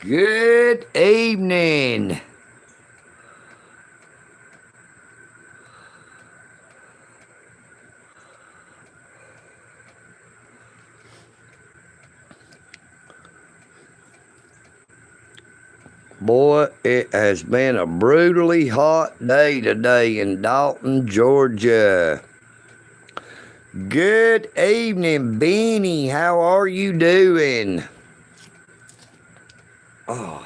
Good evening. Boy, it has been a brutally hot day today in Dalton, Georgia. Good evening, Beanie. How are you doing? Oh.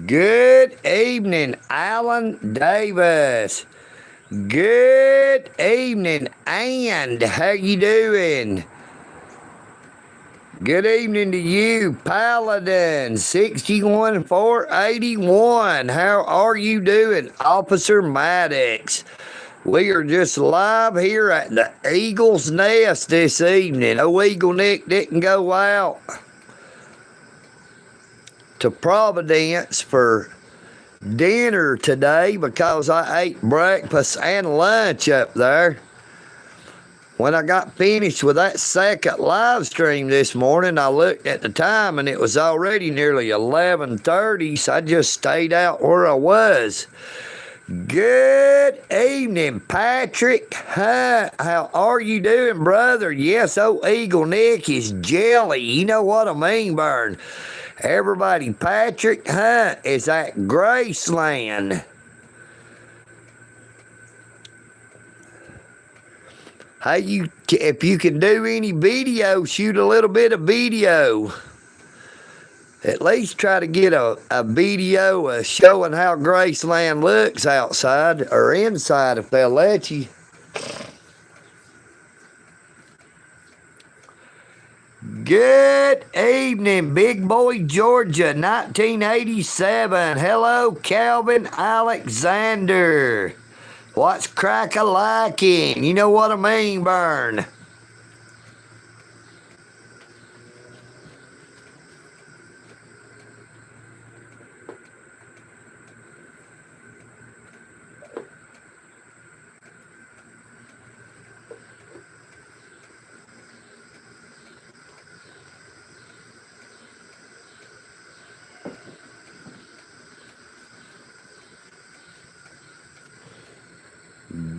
Good evening, Alan Davis. Good evening, and how you doing? Good evening to you, Paladin 61481. How are you doing, Officer Maddox? We are just live here at the Eagle's Nest this evening. Oh, EagleNick didn't go out to Providence for dinner today because I ate breakfast and lunch up there. When I got finished with that second live stream this morning, I looked at the time and it was already nearly 11:30, so I just stayed out where I was. Good evening, Patrick. Huh? How are you doing, brother? Yes, EagleNick is jelly. You know what I mean, Burn? Everybody, Patrick, is at Graceland. Hey, if you can do any video, shoot a little bit of video. At least try to get a video showing how Graceland looks outside or inside if they'll let you. Good evening, Big Boy, Georgia, 1987. Hello, Calvin Alexander. What's crack-a-lacking? You know what I mean, Burn?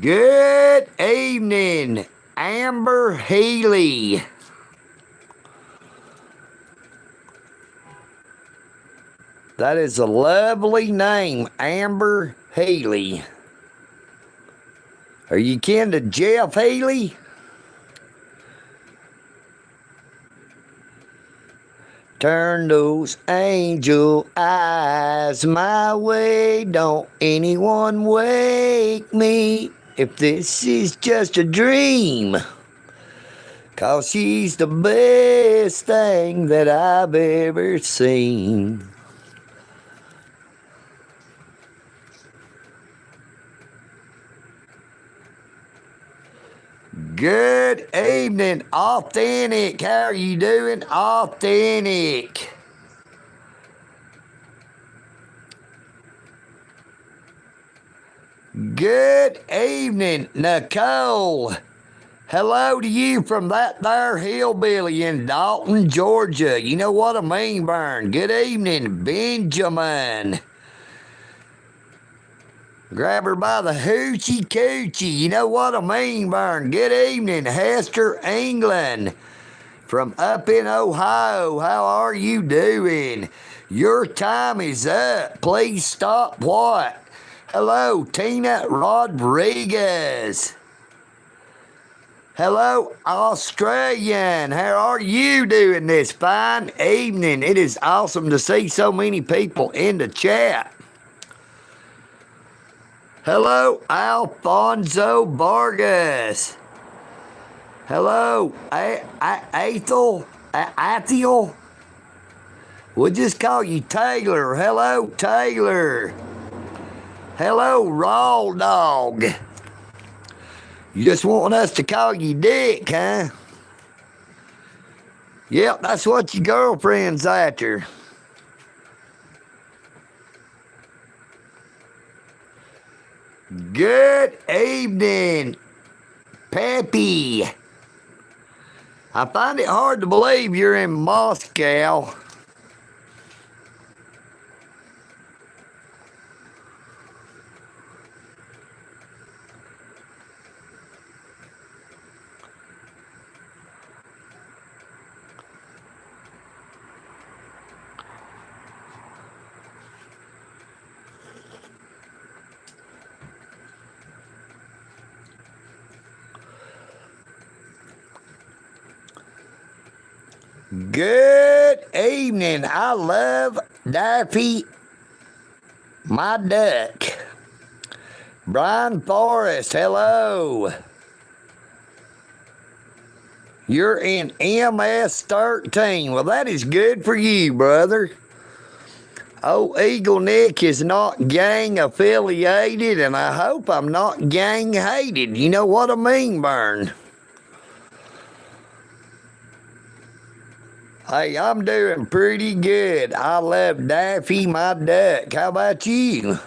Good evening, Amber Healy. That is a lovely name, Amber Healy. Are you kin to Jeff Healy? Turn those angel eyes my way. Don't anyone wake me if this is just a dream. 'Cause she's the best thing that I've ever seen. Good evening, Authentic. How are you doing, Authentic? Good evening, Nicole. Hello to you from that there hillbilly in Dalton, Georgia. You know what I mean, Burn. Good evening, Benjamin. Grab her by the hoochie coochie. You know what I mean, Burn. Good evening, Hester England from up in Ohio. How are you doing? Your time is up. Please stop what? Hello, Tina Rodriguez. Hello, Australian. How are you doing this fine evening? It is awesome to see so many people in the chat. Hello, Alfonso Vargas. Hello, Athel We'll just call you Taylor. Hello, Taylor. Hello, Raw Dog. You just want us to call you Dick, huh? Yep, that's what your girlfriend's after. Good evening, Peppy. I find it hard to believe you're in Moscow. Good evening. I love Daffy, my duck. Brian Forrest, hello. You're in MS-13. Well, that is good for you, brother. Oh, EagleNick is not gang affiliated, and I hope I'm not gang hated. You know what I mean, Vern? Hey, I'm doing pretty good. I love Daffy, my duck. How about you?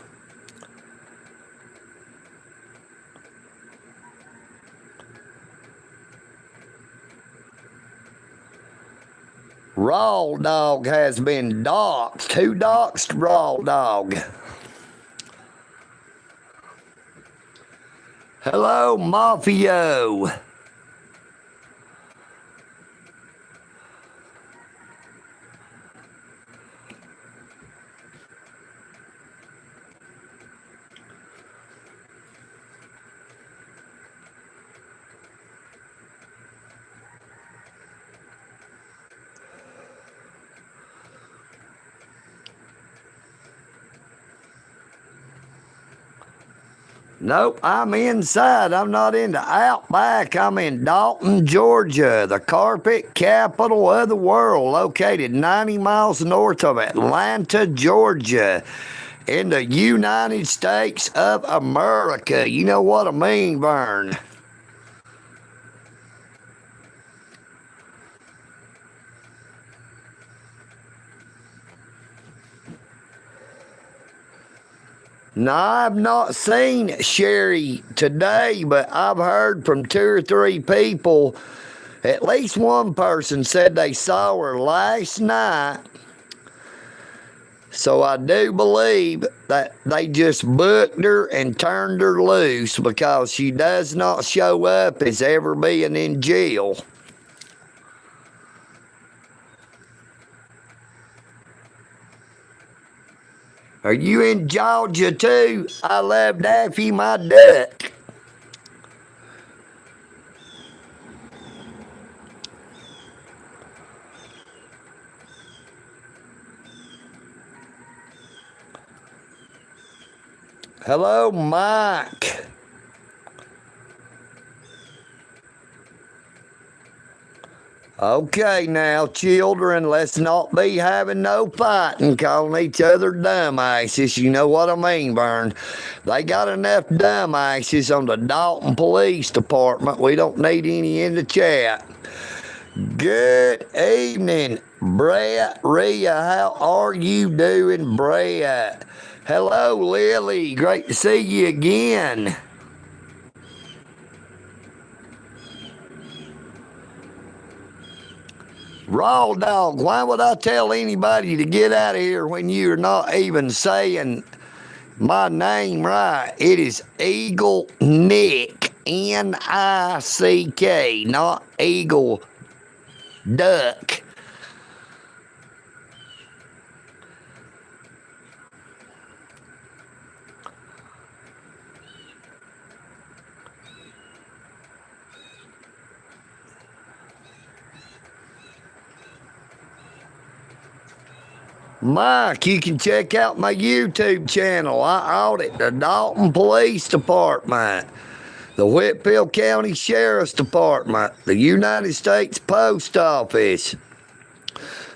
Raw Dog has been doxxed. Who doxed Raw Dog? Hello, Mafio. Nope, I'm inside. I'm not in the outback. I'm in Dalton, Georgia, the carpet capital of the world, located 90 miles north of Atlanta, Georgia, in the United States of America. You know what I mean, Vern? No, I've not seen Sherry today, but I've heard from 2 or 3 people. At least one person said they saw her last night. So I do believe that they just booked her and turned her loose because she does not show up as ever being in jail. Are you in Georgia too? I love Daffy, my duck. Hello, Mike. Okay, now, children, let's not be having no fighting, calling each other dumbasses. You know what I mean, Vern? They got enough dumbasses on the Dalton Police Department. We don't need any in the chat. Good evening, Brett Rhea. How are you doing, Brett? Hello, Lily. Great to see you again. Raw Dog, why would I tell anybody to get out of here when you're not even saying my name right? It is EagleNick, N-I-C-K, not Eagle Duck. Mike, you can check out my YouTube channel. I audit the Dalton Police Department, the Whitfield County Sheriff's Department, the United States Post Office,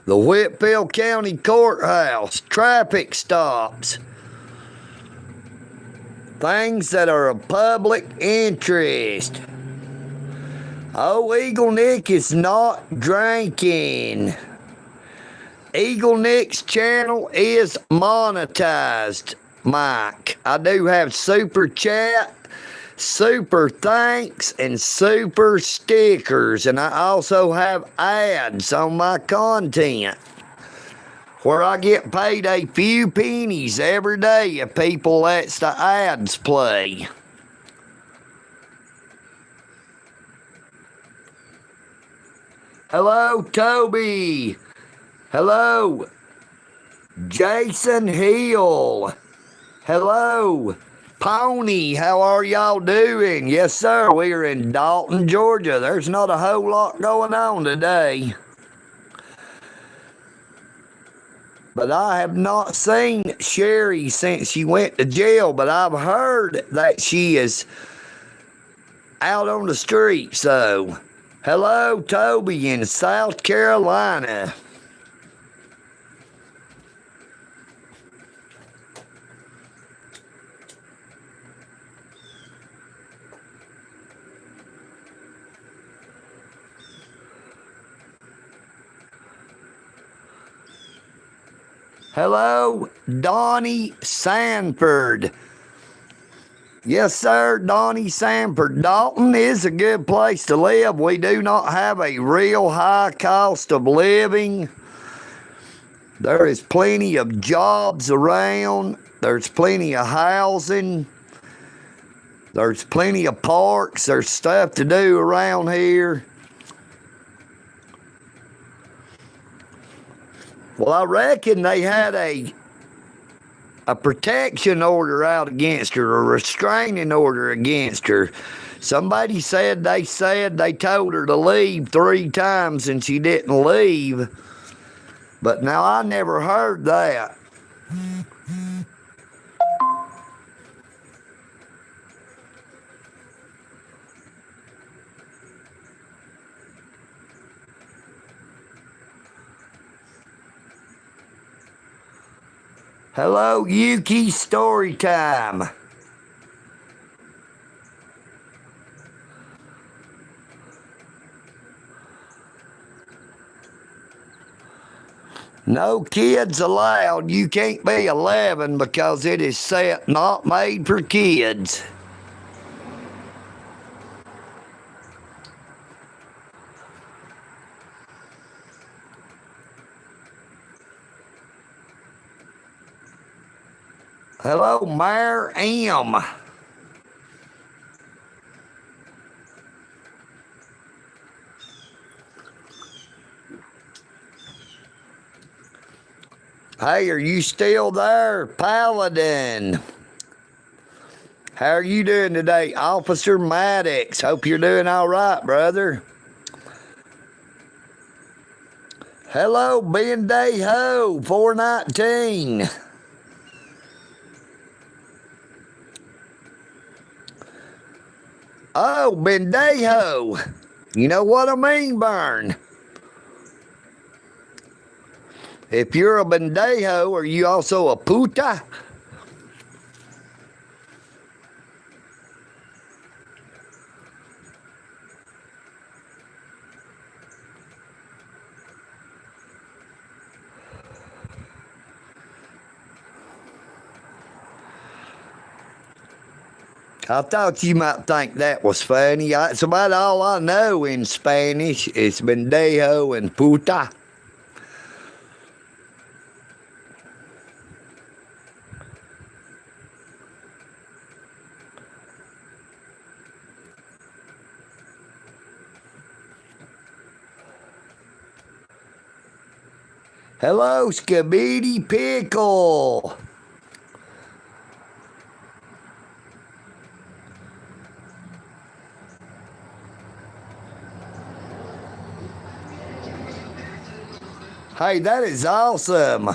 the Whitfield County Courthouse, traffic stops, things that are of public interest. Oh, EagleNick is not drinking. EagleNick's channel is monetized, Mike. I do have super chat, super thanks, and super stickers. And I also have ads on my content where I get paid a few pennies every day if people lets the ads play. Hello, Toby. Hello, Jason Hill. Hello, Pony. How are y'all doing? Yes, sir. We are in Dalton, Georgia. There's not a whole lot going on today. But I have not seen Sherry since she went to jail, but I've heard that she is out on the street, so... Hello, Toby in South Carolina. Hello, Donnie Sanford. Yes, sir, Donnie Sanford. Dalton is a good place to live. We do not have a real high cost of living. There is plenty of jobs around. There's plenty of housing. There's plenty of parks. There's stuff to do around here. Well, I reckon they had a protection order out against her, a restraining order against her. Somebody said they told her to leave 3 times and she didn't leave. But now I never heard that. Hello, Yuki Story Time. No kids allowed. You can't be 11 because it is set not made for kids. Hello, Mayor M. Hey, are you still there, Paladin? How are you doing today, Officer Maddox? Hope you're doing all right, brother. Hello, Bendejo 419. Oh, Bendejo. You know what I mean, Burn? If you're a Bendejo, are you also a puta? I thought you might think that was funny. That's about all I know in Spanish is bendejo and puta. Hello, Skibidi Pickle. Hey, that is awesome.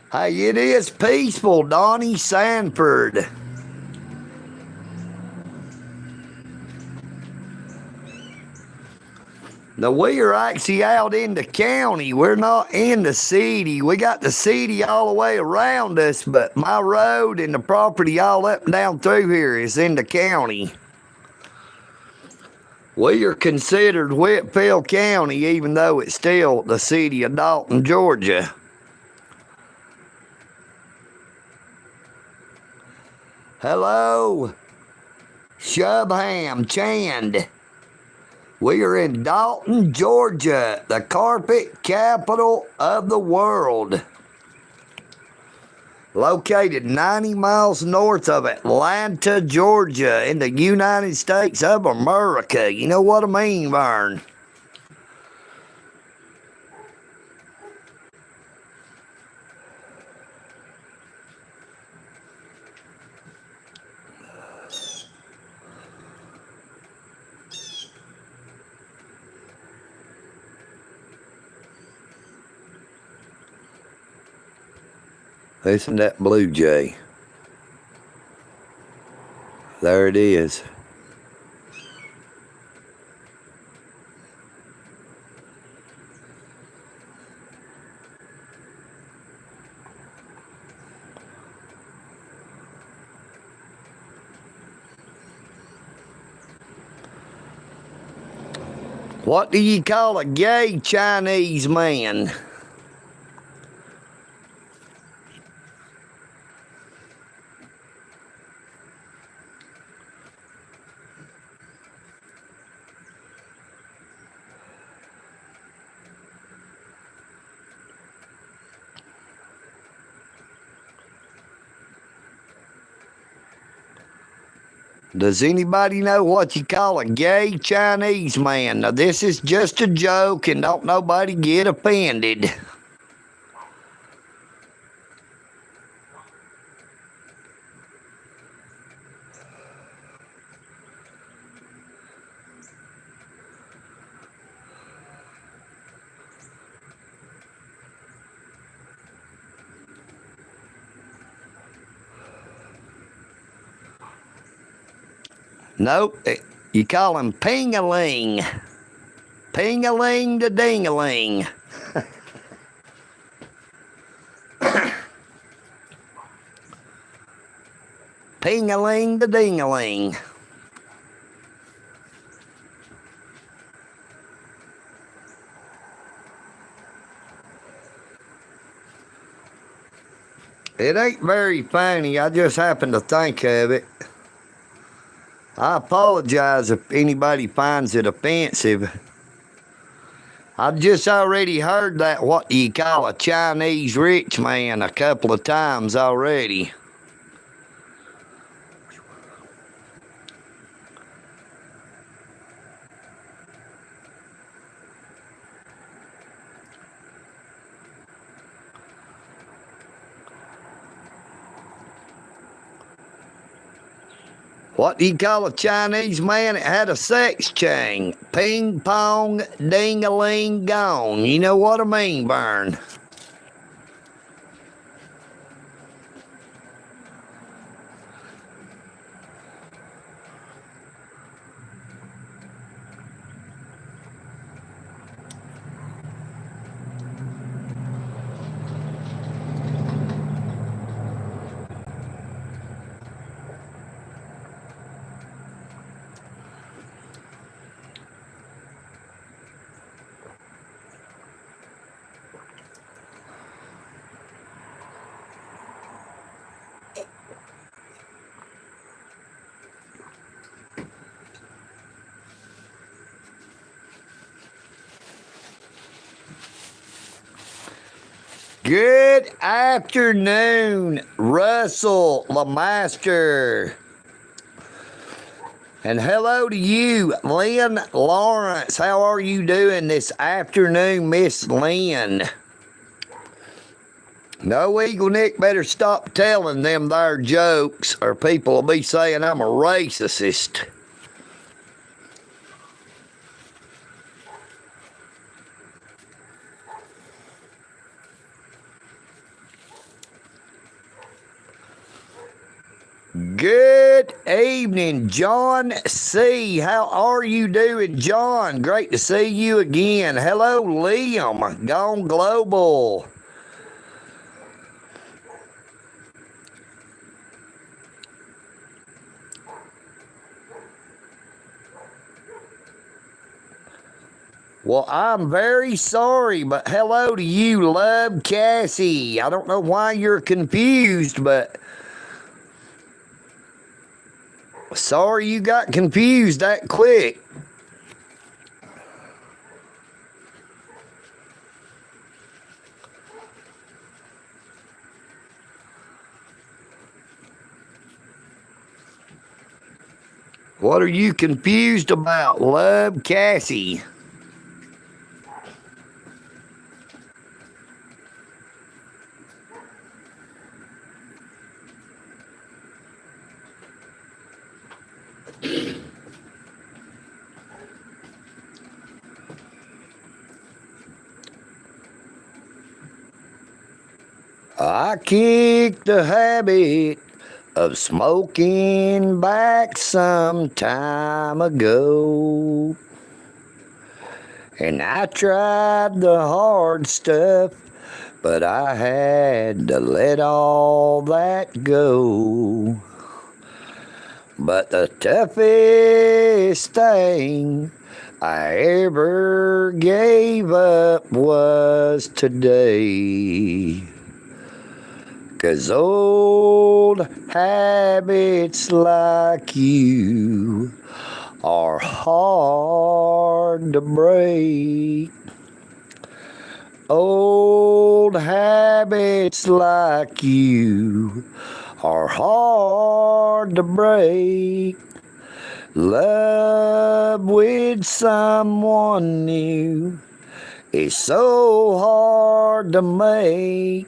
Hey, it is peaceful, Donnie Sanford. Now, we are actually out in the county. We're not in the city. We got the city all the way around us, but my road and the property all up and down through here is in the county. We are considered Whitfield County, even though it's still the city of Dalton, Georgia. Hello, Shubham Chand. We are in Dalton, Georgia, the carpet capital of the world. Located 90 miles north of Atlanta, Georgia, in the United States of America. You know what I mean, Vern? Listen to that blue jay. There it is. What do you call a gay Chinese man? Does anybody know what you call a gay Chinese man? Now, this is just a joke, and don't nobody get offended. Nope, you call him ping-a-ling. Ping-a-ling to ding-a-ling. Ping-a-ling to ding-a-ling. It ain't very funny. I just happened to think of it. I apologize if anybody finds it offensive. I've just already heard that what do you call a Chinese rich man a couple of times already. What do you call a Chinese man that had a sex chain? Ping pong, ding-a-ling, gone. You know what I mean, Vern? Good afternoon, Russell Lamaster. And hello to you, Lynn Lawrence. How are you doing this afternoon, Miss Lynn? No, EagleNick better stop telling them their jokes or people will be saying I'm a racist. Good evening, John C. How are you doing, John? Great to see you again. Hello, Liam. Gone Global. Well, I'm very sorry, but hello to you, Love Cassie. I don't know why you're confused, but sorry you got confused that quick. What are you confused about, Love Cassie? I kicked the habit of smoking back some time ago. And I tried the hard stuff, but I had to let all that go. But the toughest thing I ever gave up was today. 'Cause old habits like you are hard to break. Old habits like you are hard to break. Love with someone new is so hard to make.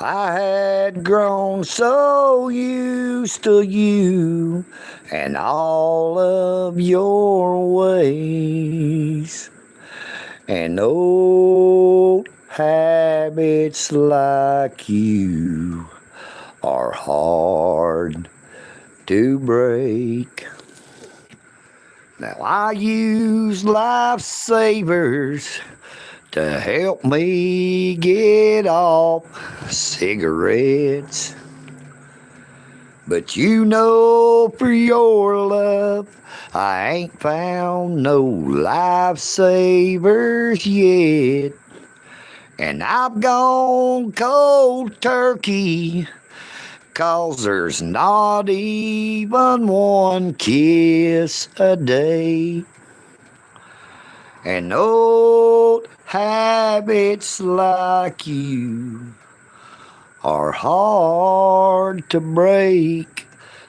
I had grown so used to you and all of your ways. And old habits like you are hard to break. Now I use lifesavers to help me get off cigarettes. But you know for your love, I ain't found no lifesavers yet. And I've gone cold turkey, 'cause there's not even one kiss a day. And old habits like you are hard to break.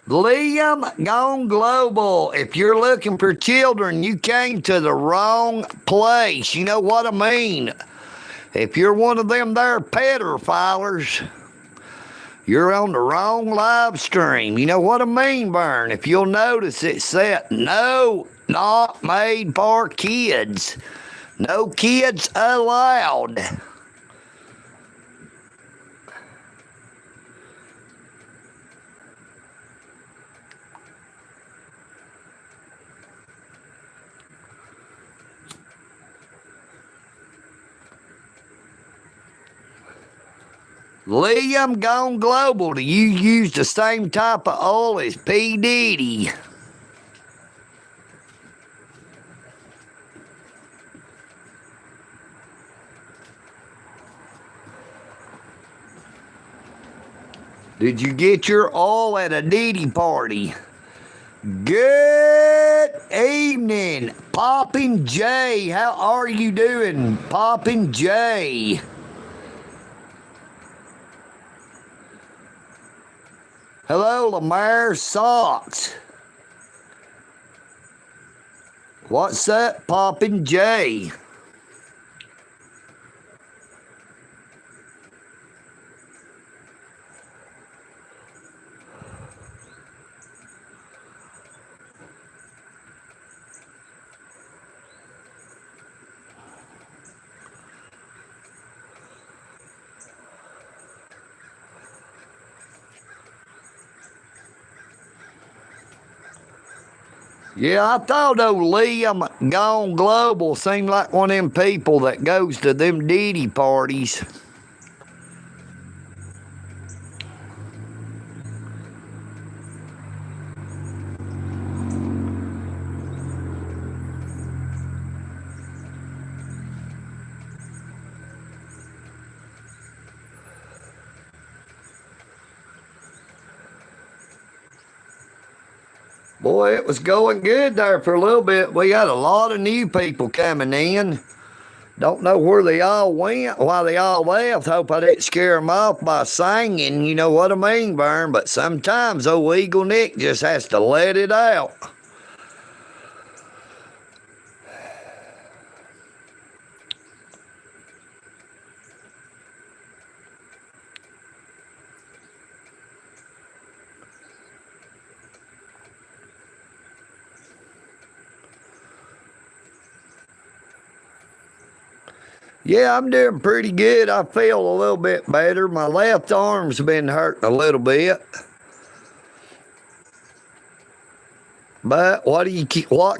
Liam, gone global. If you're looking for children, you came to the wrong place. You know what I mean? If you're one of them there pedophiles, you're on the wrong live stream. You know what I mean, Vern? If you'll notice, it said, no, not made for kids. No kids allowed. Liam, gone global. Do you use the same type of oil as P. Diddy? Did you get your oil at a Diddy party? Good evening, Poppin' J. How are you doing, Poppin' J? Hello, Lamar Socks. What's up, Poppin' J? Yeah, I thought old Liam Gone Global seemed like one of them people that goes to them Diddy parties. Boy, it was going good there for a little bit. We got a lot of new people coming in. Don't know where they all went, why they all left. Hope I didn't scare them off by singing, you know what I mean, Vern? But sometimes old EagleNick just has to let it out. Yeah, I'm doing pretty good. I feel a little bit better. My left arm's been hurting a little bit. But what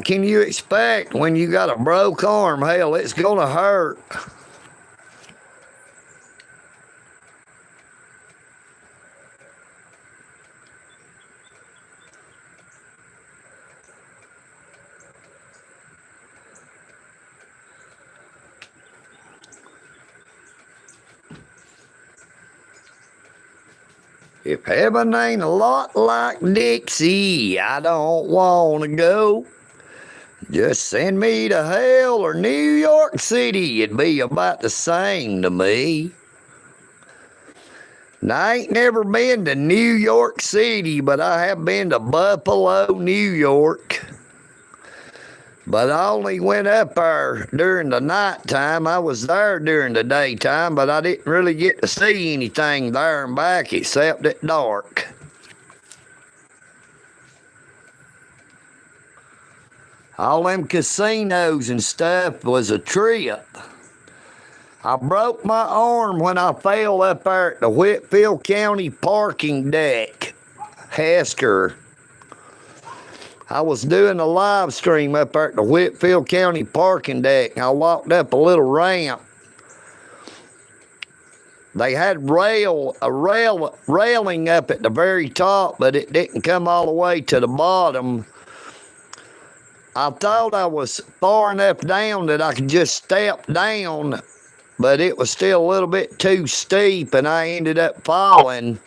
can you expect when you got a broke arm? Hell, it's gonna hurt. If heaven ain't a lot like Dixie, I don't want to go. Just send me to hell or New York City. It'd be about the same to me. And I ain't never been to New York City, but I have been to Buffalo, New York. But I only went up there during the nighttime. I was there during the daytime, but I didn't really get to see anything there and back except at dark. All them casinos and stuff was a trip. I broke my arm when I fell up there at the Whitfield County parking deck. Hasker. I was doing a live stream up there at the Whitfield County parking deck. I walked up a little ramp. They had railing up at the very top, but it didn't come all the way to the bottom. I thought I was far enough down that I could just step down, but it was still a little bit too steep, and I ended up falling.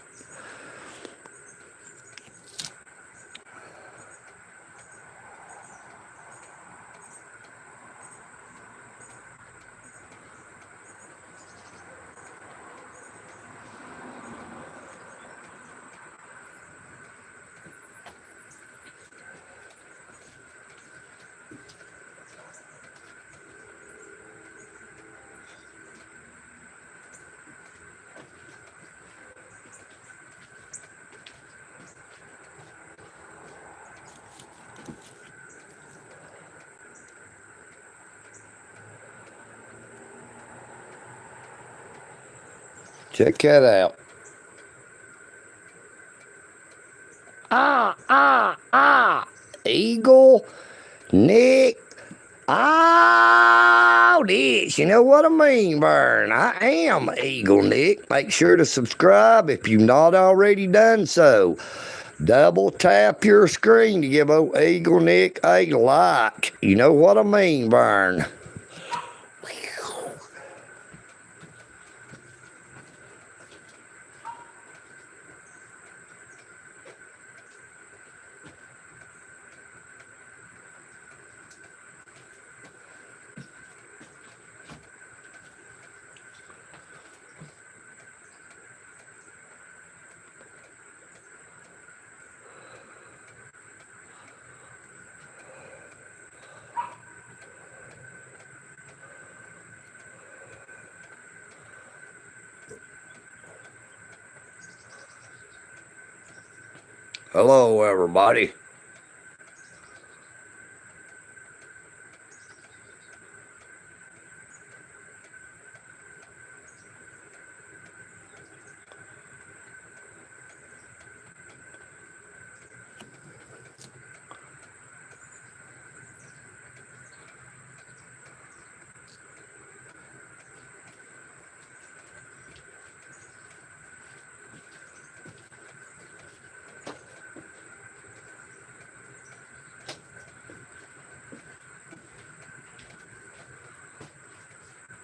Check that out. Eagle, Nick, this. You know what I mean, Vern? I am EagleNick. Make sure to subscribe if you've not already done so. Double tap your screen to give old EagleNick a like. You know what I mean, Vern? Hello, everybody.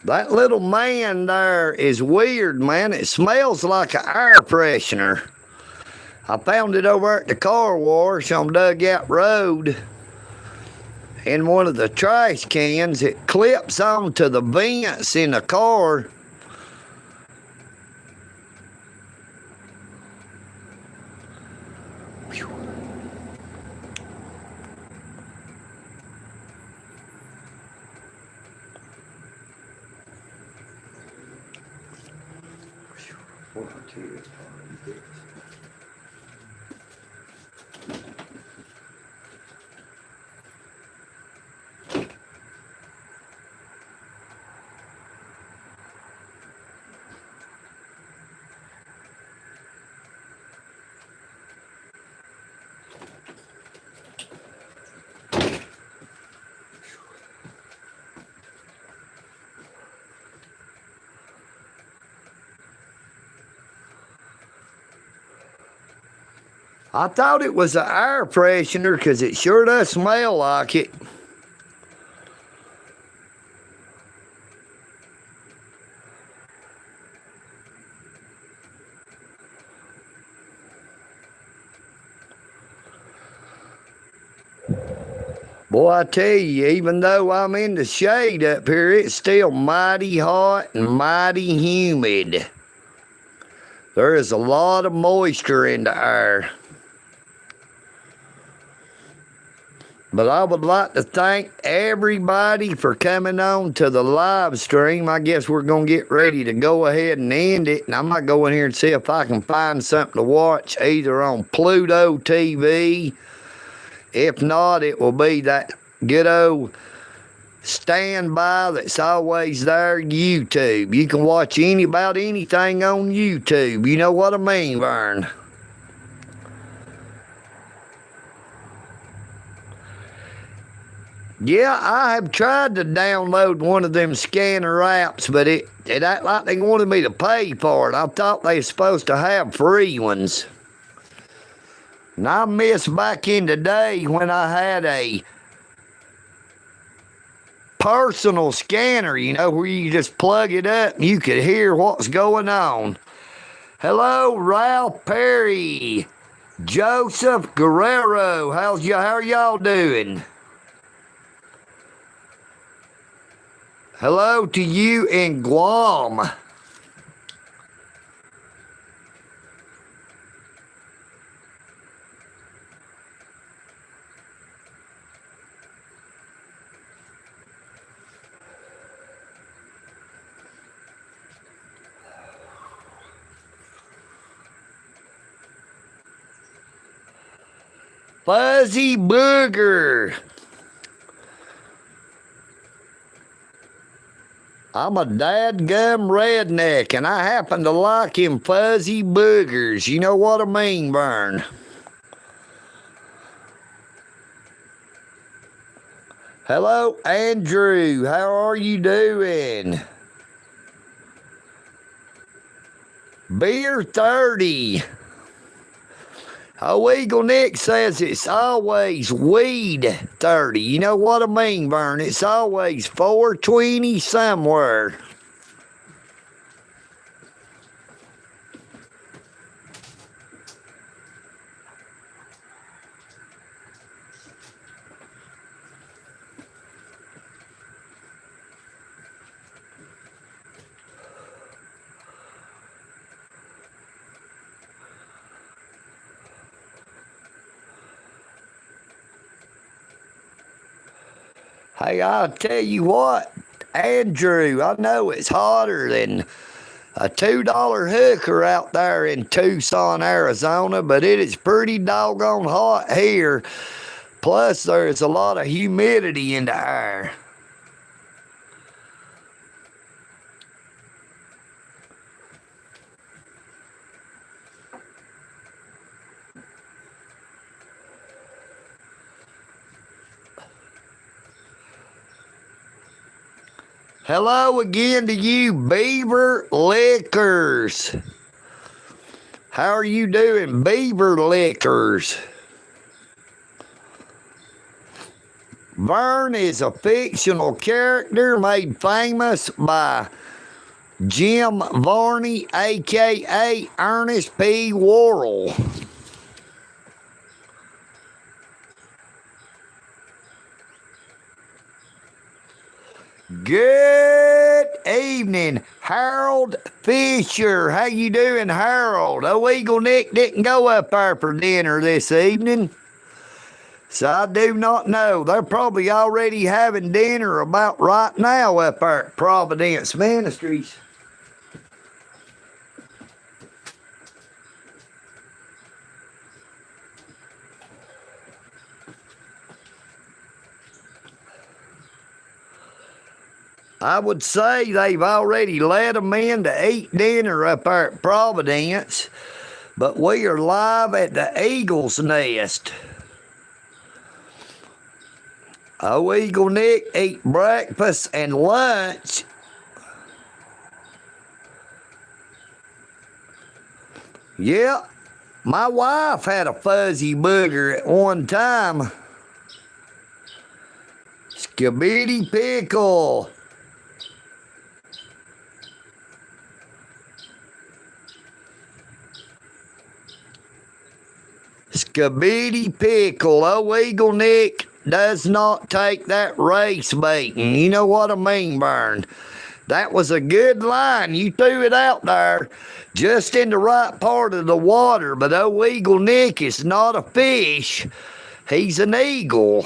That little man there is weird, man. It smells like an air freshener. I found it over at the car wash on Dugout Road in one of the trash cans. It clips onto the vents in the car. I thought it was an air freshener because it sure does smell like it. Boy, I tell you, even though I'm in the shade up here, it's still mighty hot and mighty humid. There is a lot of moisture in the air. But I would like to thank everybody for coming on to the live stream. I guess we're going to get ready to go ahead and end it. And I might go in here and see if I can find something to watch either on Pluto TV. If not, it will be that good old standby that's always there, YouTube. You can watch about anything on YouTube. You know what I mean, Vern? Yeah, I have tried to download one of them scanner apps, but it act like they wanted me to pay for it. I thought they were supposed to have free ones. And I miss back in the day when I had a personal scanner, you know, where you just plug it up and you could hear what's going on. Hello, Ralph Perry, Joseph Guerrero. How are y'all doing? Hello to you in Guam. Fuzzy Booger. I'm a dadgum redneck, and I happen to like him fuzzy boogers. You know what I mean, Vern? Hello, Andrew. How are you doing? Beer 30. Oh, EagleNick says it's always weed 30. You know what I mean, Vern? It's always 420 somewhere. Hey, I'll tell you what, Andrew, I know it's hotter than a $2 hooker out there in Tucson, Arizona, but it is pretty doggone hot here. Plus, there's a lot of humidity in the air. Hello again to you, Beaver Liquors. How are you doing, Beaver Liquors? Vern is a fictional character made famous by Jim Varney, a.k.a. Ernest P. Worrell. Good evening, Harold Fisher. How you doing, Harold? Oh, EagleNick didn't go up there for dinner this evening. So I do not know. They're probably already having dinner about right now up there at Providence Ministries. I would say they've already let them in to eat dinner up there at Providence, but we are live at the Eagle's Nest. Oh, EagleNick eat breakfast and lunch. Yeah, my wife had a fuzzy booger at one time. Skibidi pickle. Skibidi pickle. Oh, EagleNick does not take that race baiting. You know what I mean, Burn? That was a good line. You threw it out there just in the right part of the water. But oh, EagleNick is not a fish. He's an eagle.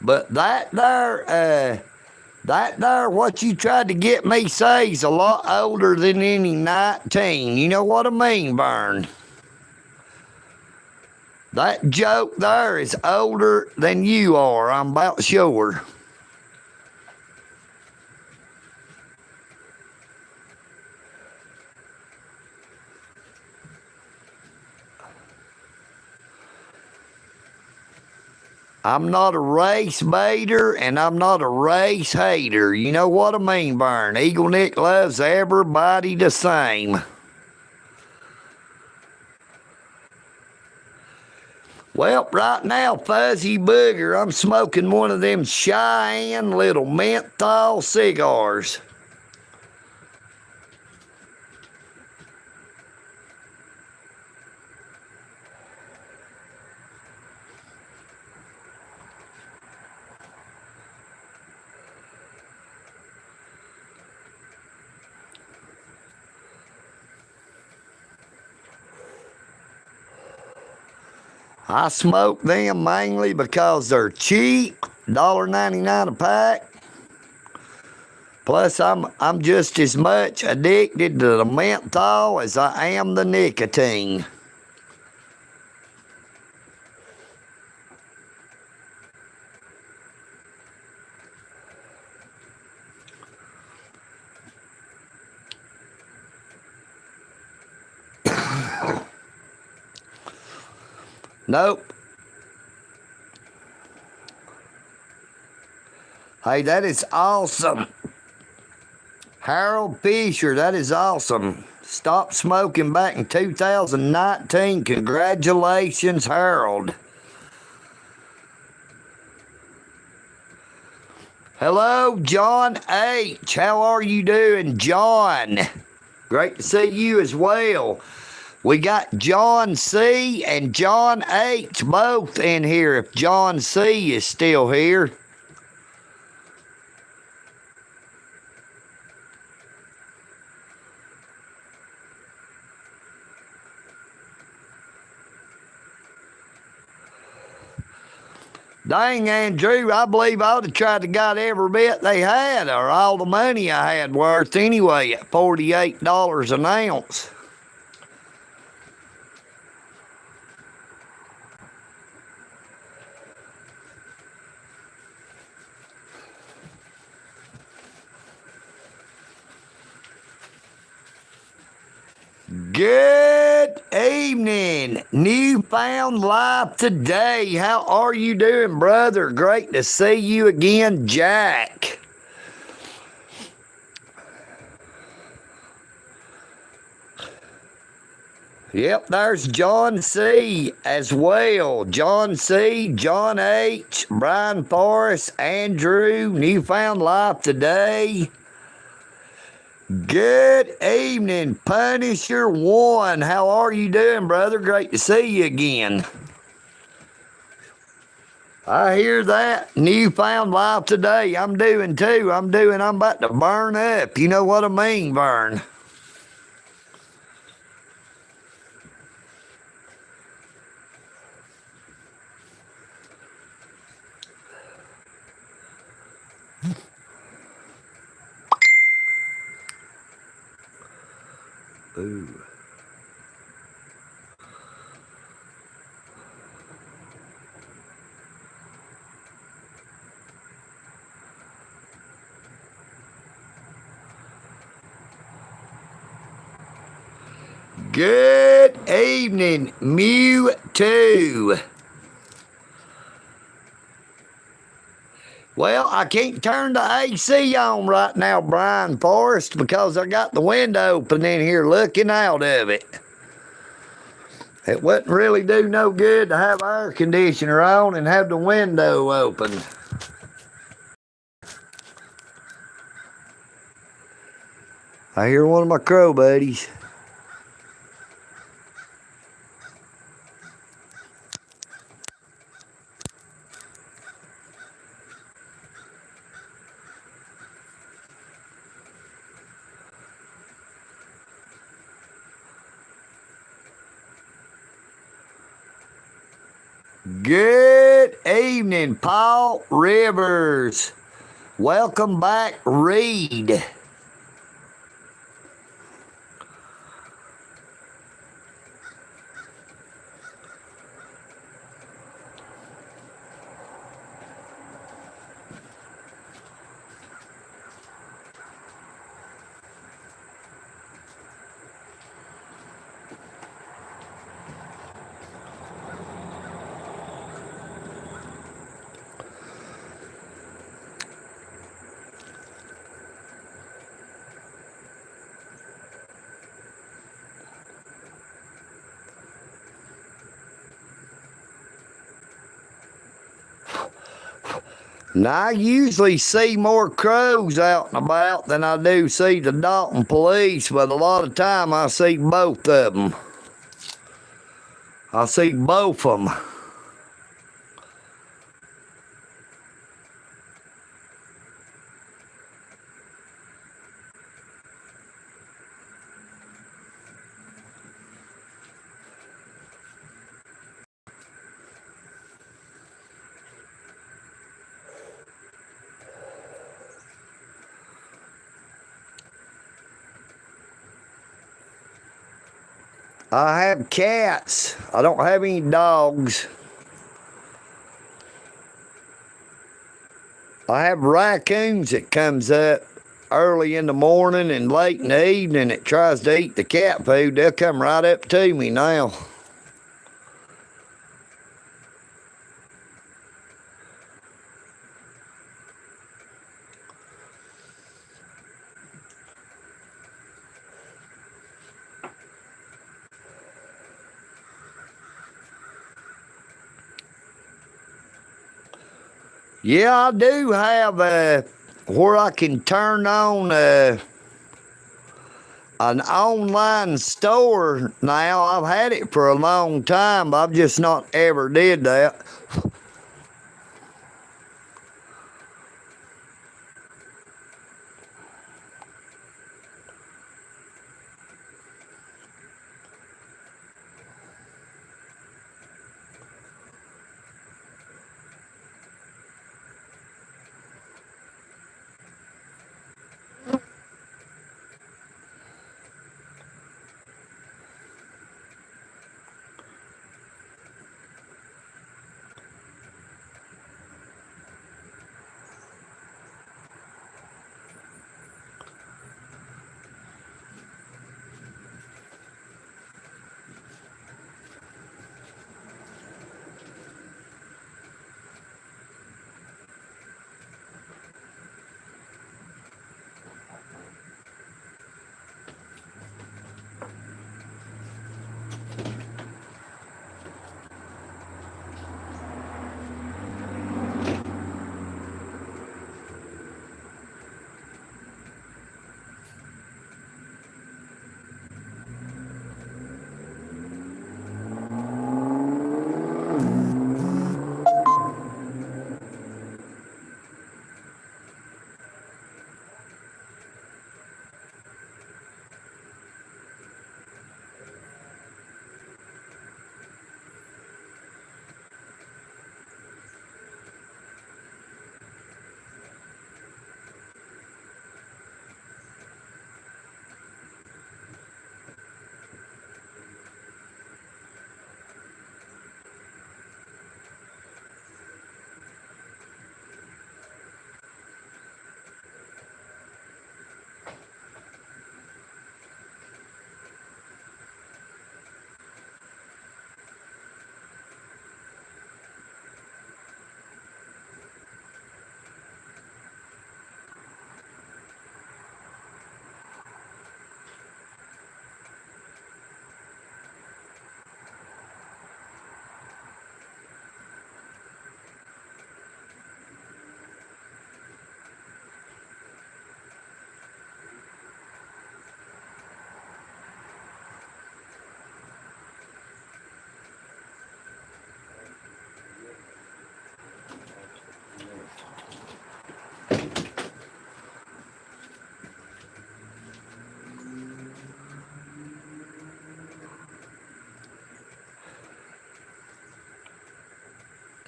But that there, what you tried to get me say is a lot older than any 19. You know what I mean, Vern? That joke there is older than you are, I'm about sure. I'm not a race baiter and I'm not a race hater. You know what I mean, Vern? EagleNick loves everybody the same. Well, right now, Fuzzy Booger, I'm smoking one of them Cheyenne little menthol cigars. I smoke them mainly because they're cheap, $1.99 a pack. Plus, I'm just as much addicted to the menthol as I am the nicotine. Nope. Hey, that is awesome. Harold Fisher, that is awesome. Stopped smoking back in 2019. Congratulations, Harold. Hello, John H. How are you doing, John? Great to see you as well. We got John C. and John H. both in here, if John C. is still here. Dang, Andrew, I believe I would have tried to got every bit they had, or all the money I had worth anyway, at $48 an ounce. Good Good evening, Newfound Life today. How are you doing, brother? Great to see you again, Jack. Yep, there's John C. as well. John C., John H., Brian Forrest, Andrew, Newfound Life today. Good evening, Punisher One. How are you doing, brother? Great to see you again. I hear that. Newfound Life today. I'm doing too. I'm about to burn up. You know what I mean, burn. Ooh. Good evening, Mewtwo. Well, I can't turn the AC on right now, Brian Forrest, because I got the window open in here looking out of it. It wouldn't really do no good to have air conditioner on and have the window open. I hear one of my crow buddies. Good evening, Paul Rivers. Welcome back, Reed. Now, I usually see more crows out and about than I do see the Dalton police, but a lot of time I see both of them. I see both of them. I have cats. I don't have any dogs. I have raccoons that comes up early in the morning and late in the evening. It tries to eat the cat food. They'll come right up to me now. Yeah, I do have where I can turn on an online store now. I've had it for a long time, but I've just not ever did that.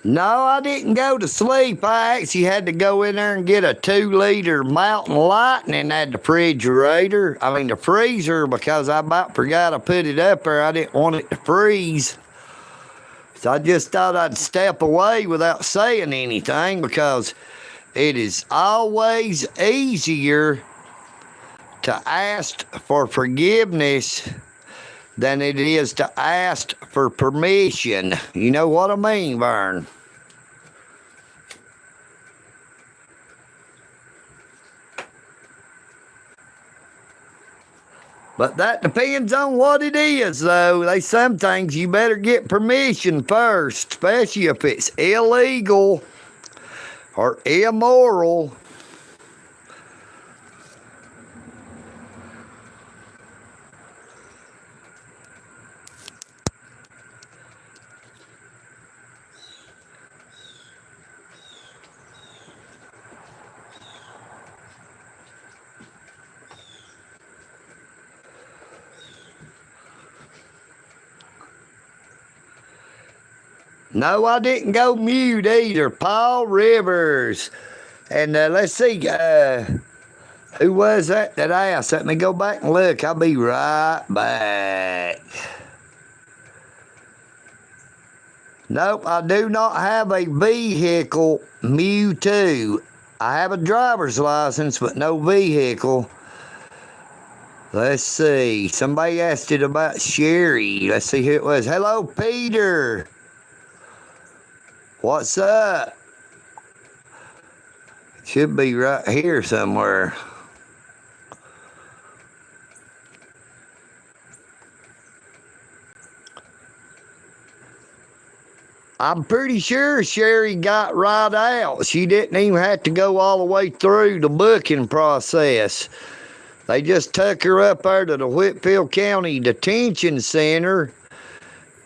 No, I didn't go to sleep. I actually had to go in there and get a 2-liter Mountain Lightning at the refrigerator. I mean, the freezer, because I about forgot I put it up there. I didn't want it to freeze. So I just thought I'd step away without saying anything, because it is always easier to ask for forgiveness than it is to ask for permission. You know what I mean, Vern? But that depends on what it is, though. Some things you better get permission first, especially if it's illegal or immoral. No, I didn't go mute either. Paul Rivers. And let's see, who was that asked? Let me go back and look. I'll be right back. Nope, I do not have a vehicle, Mewtwo. I have a driver's license, but no vehicle. Let's see. Somebody asked it about Sherry. Let's see who it was. Hello, Peter. What's up? Should be right here somewhere. I'm pretty sure Sherry got right out. She didn't even have to go all the way through the booking process. They just took her up there to the Whitfield County Detention Center,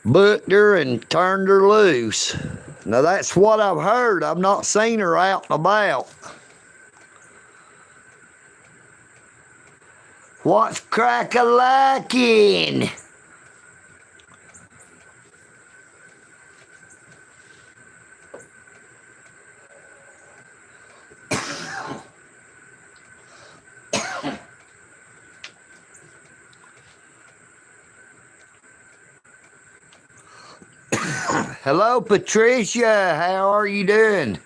booked her, and turned her loose. Now, that's what I've heard. I've not seen her out and about. What's crack-a-lackin'? Hello, Patricia. How are you doing?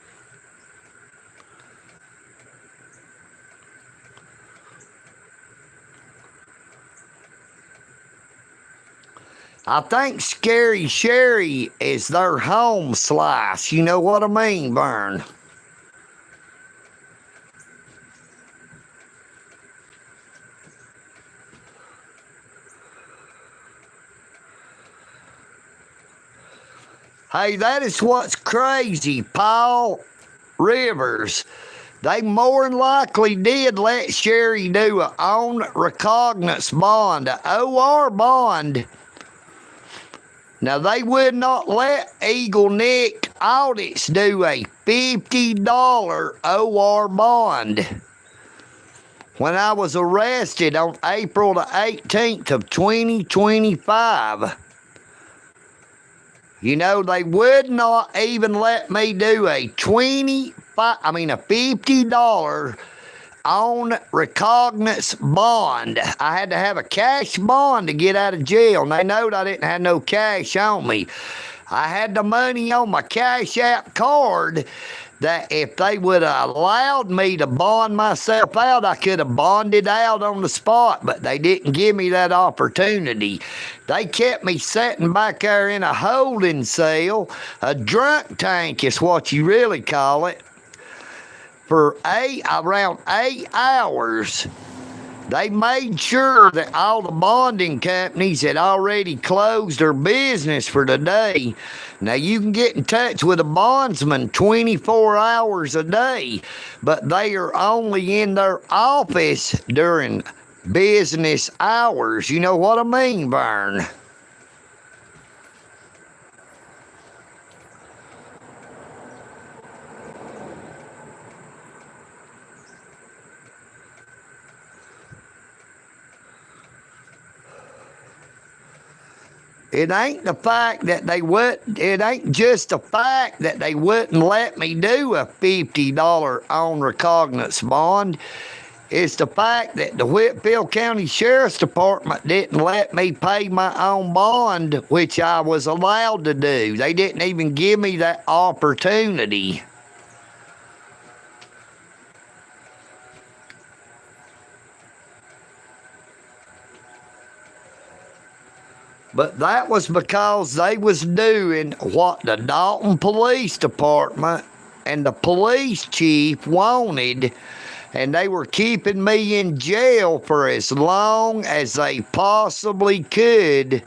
I think Scary Sherry is their home slice. You know what I mean, Vern? Hey, that is what's crazy, Paul Rivers. They more than likely did let Sherry do a own recognizance bond, a OR bond. Now, they would not let EagleNick Audits do a $50 OR bond. When I was arrested on April the 18th of 2025, you know, they would not even let me do a $50 on recognizance bond. I had to have a cash bond to get out of jail, and they knowed I didn't have no cash on me. I had the money on my Cash App card that if they would have allowed me to bond myself out, I could have bonded out on the spot, but they didn't give me that opportunity. They kept me sitting back there in a holding cell, a drunk tank is what you really call it, for around 8 hours. They made sure that all the bonding companies had already closed their business for the day. Now, you can get in touch with a bondsman 24 hours a day, but they are only in their office during business hours. You know what I mean, Vern? It ain't the fact that they wouldn't, it ain't just the fact that they wouldn't let me do a $50 on recognizance bond. It's the fact that the Whitfield County Sheriff's Department didn't let me pay my own bond, which I was allowed to do. They didn't even give me that opportunity. But that was because they was doing what the Dalton Police Department and the police chief wanted, and they were keeping me in jail for as long as they possibly could.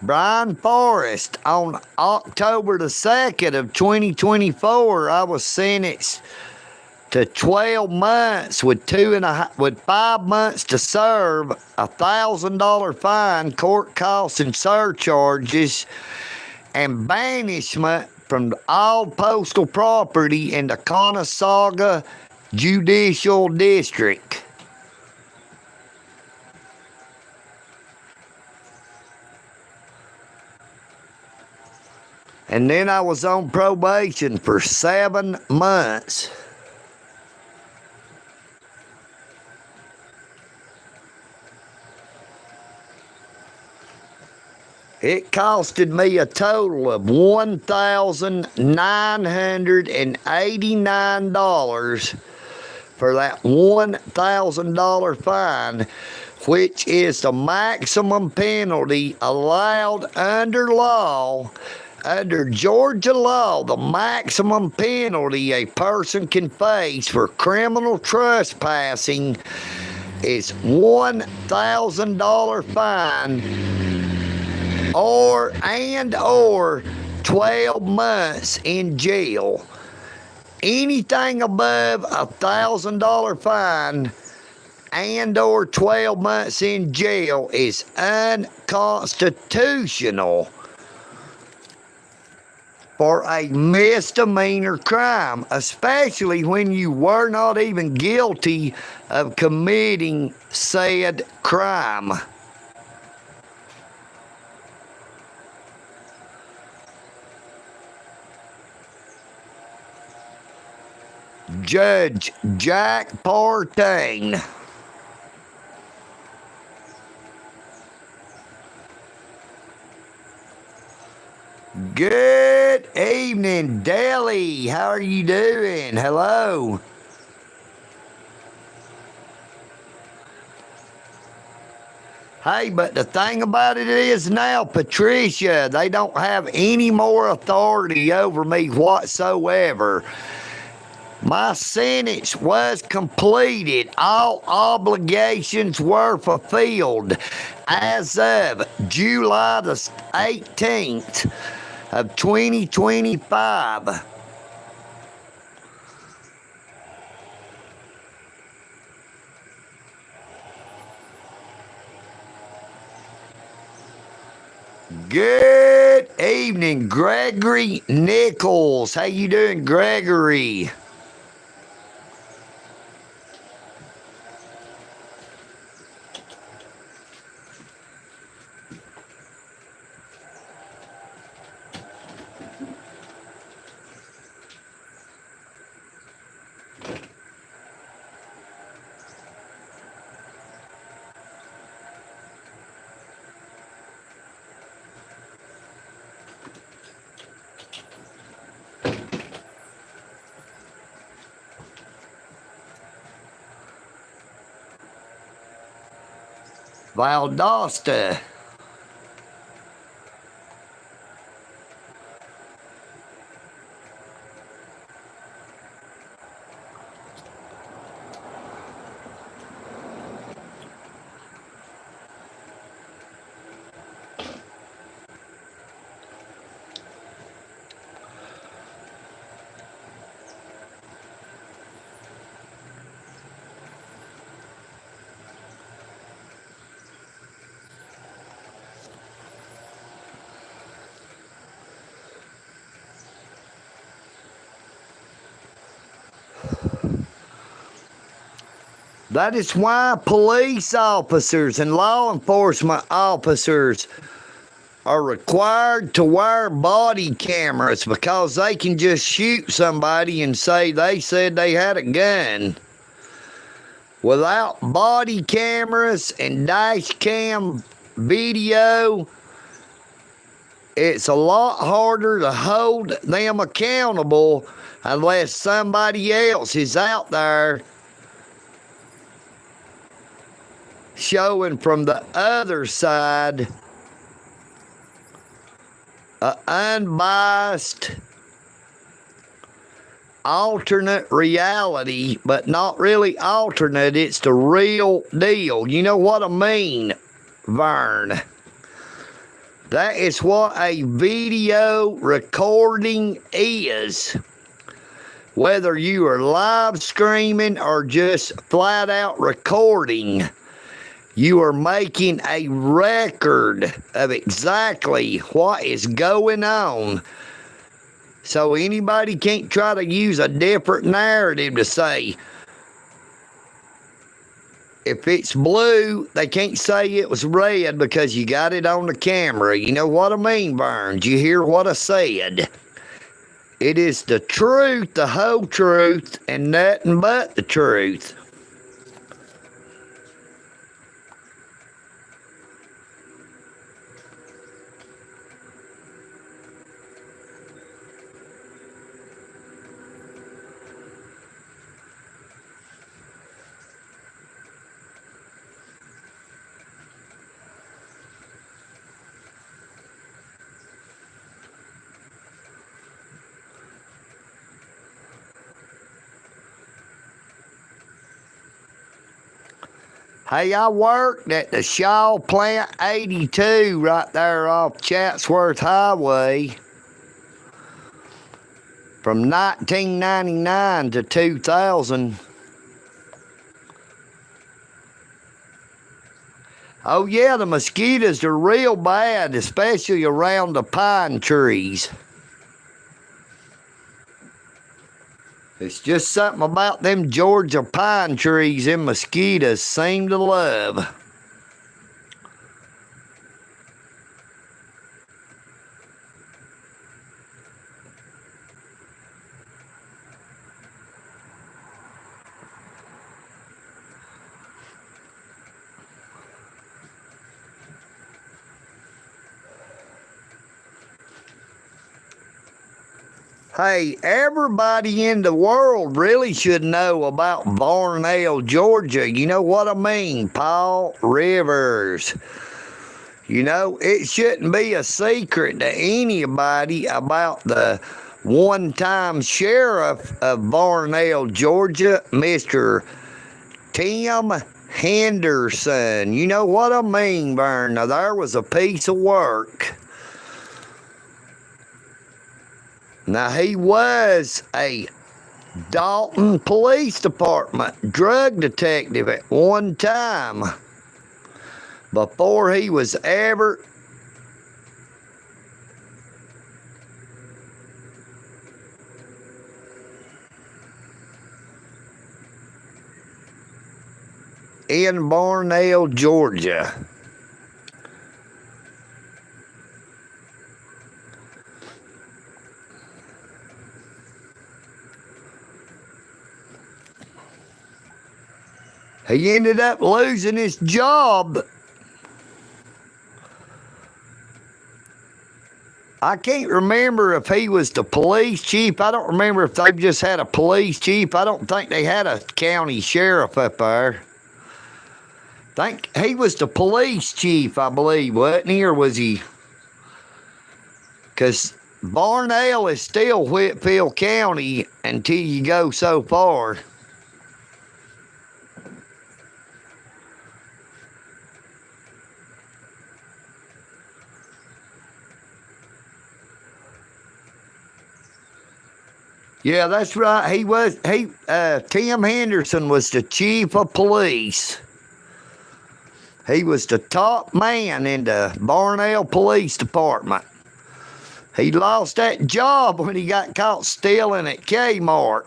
Brian Forrest, on October the 2nd of 2024, I was sentenced to 12 months with 5 months to serve, $1,000 fine, court costs and surcharges, and banishment from all postal property in the Conasauga Judicial District. And then I was on probation for 7 months. It costed me a total of $1,989 for that $1,000 fine, which is the maximum penalty allowed under law. Under Georgia law, the maximum penalty a person can face for criminal trespassing is $1,000 fine or 12 months in jail. Anything above $1,000 fine and or 12 months in jail is unconstitutional for a misdemeanor crime, especially when you were not even guilty of committing said crime. Judge Jack Partain. Good evening, Deli. How are you doing? Hello. Hey, but the thing about it is now, Patricia, they don't have any more authority over me whatsoever. My sentence was completed. All obligations were fulfilled as of July the 18th of 2025. Good evening, Gregory Nichols. How you doing, Gregory? Valdosta. That is why police officers and law enforcement officers are required to wear body cameras, because they can just shoot somebody and say they said they had a gun. Without body cameras and dash cam video, it's a lot harder to hold them accountable unless somebody else is out there showing from the other side an unbiased alternate reality, but not really alternate, it's the real deal. You know what I mean, Vern? That is what a video recording is. Whether you are live streaming or just flat out recording, you are making a record of exactly what is going on. So anybody can't try to use a different narrative to say, if it's blue, they can't say it was red because you got it on the camera. You know what I mean, Burns? You hear what I said? It is the truth, the whole truth, and nothing but the truth. Hey, I worked at the Shaw Plant 82 right there off Chatsworth Highway from 1999 to 2000. Oh yeah, the mosquitoes are real bad, especially around the pine trees. It's just something about them Georgia pine trees and mosquitoes seem to love. Hey, everybody in the world really should know about Varnell, Georgia. You know what I mean? Paul Rivers. You know, it shouldn't be a secret to anybody about the one-time sheriff of Varnell, Georgia, Mr. Tim Henderson. You know what I mean, Vern? Now, there was a piece of work. Now, he was a Dalton Police Department drug detective at one time before he was ever in Varnell, Georgia. He ended up losing his job. I can't remember if he was the police chief. I don't remember if they just had a police chief. I don't think they had a county sheriff up there. I think he was the police chief, I believe, wasn't he? Or was he? Because Varnell is still Whitfield County until you go so far. Yeah, that's right. Tim Henderson was the chief of police. He was the top man in the Varnell Police Department. He lost that job when he got caught stealing at Kmart.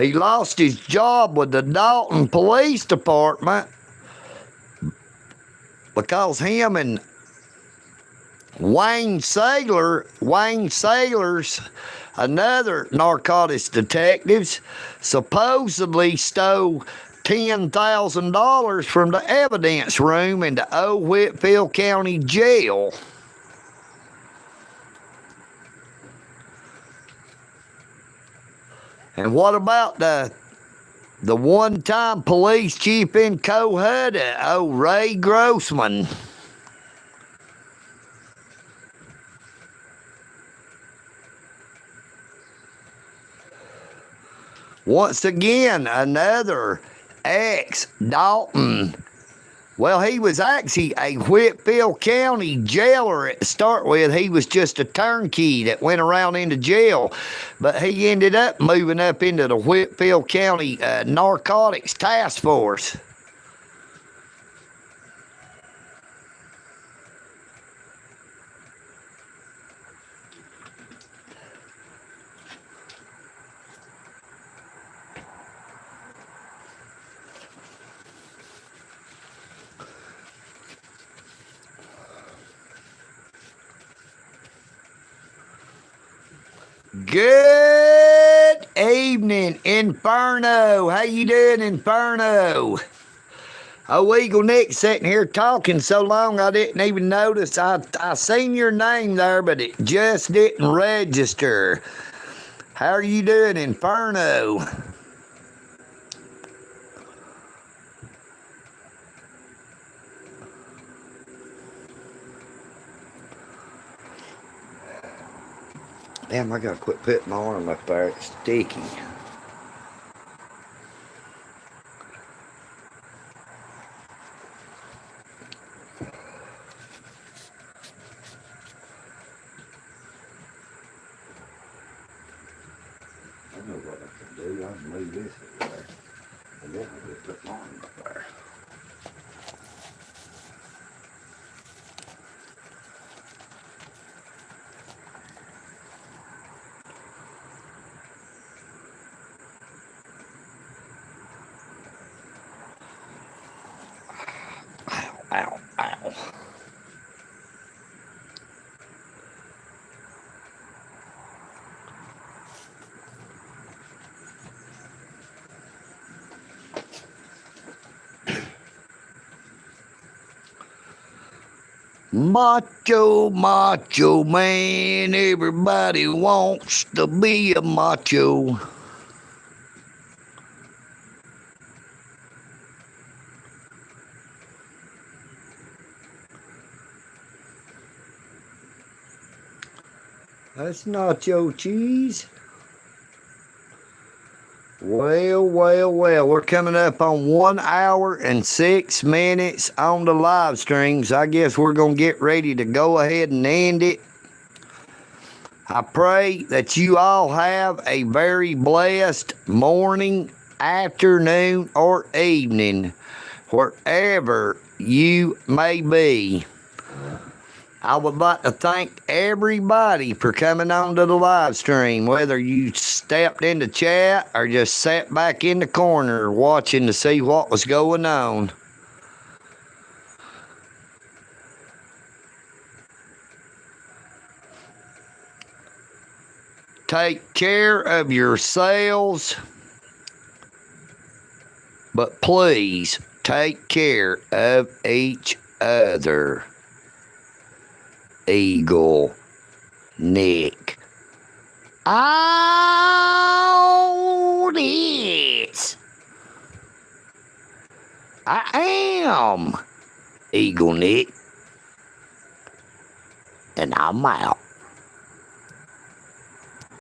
He lost his job with the Dalton Police Department because him and Wayne Sailor's another narcotics detectives, supposedly stole $10,000 from the evidence room in the old Whitfield County Jail. And what about the one-time police chief in Cohutta, old Ray Grossman? Once again, another ex-Dalton. Well, he was actually a Whitfield County jailer to start with. He was just a turnkey that went around into jail. But he ended up moving up into the Whitfield County Narcotics Task Force. Good evening, Inferno. How you doing, Inferno? Oh, EagleNick sitting here talking so long I didn't even notice. I seen your name there, but it just didn't register. How are you doing, Inferno? Damn, I gotta quit putting my arm up there. It's sticky. I know what I can do. I can move this over there. And then I'll just put my arm up there. Ow, ow. Macho, macho man, everybody wants to be a macho. That's nacho cheese. Well, we're coming up on 1 hour and 6 minutes on the live streams. I guess we're going to get ready to go ahead and end it. I pray that you all have a very blessed morning, afternoon, or evening, wherever you may be. I would like to thank everybody for coming on to the live stream, whether you stepped in the chat or just sat back in the corner watching to see what was going on. Take care of yourselves, but please take care of each other. EagleNick. All this. I am EagleNick, and I'm out.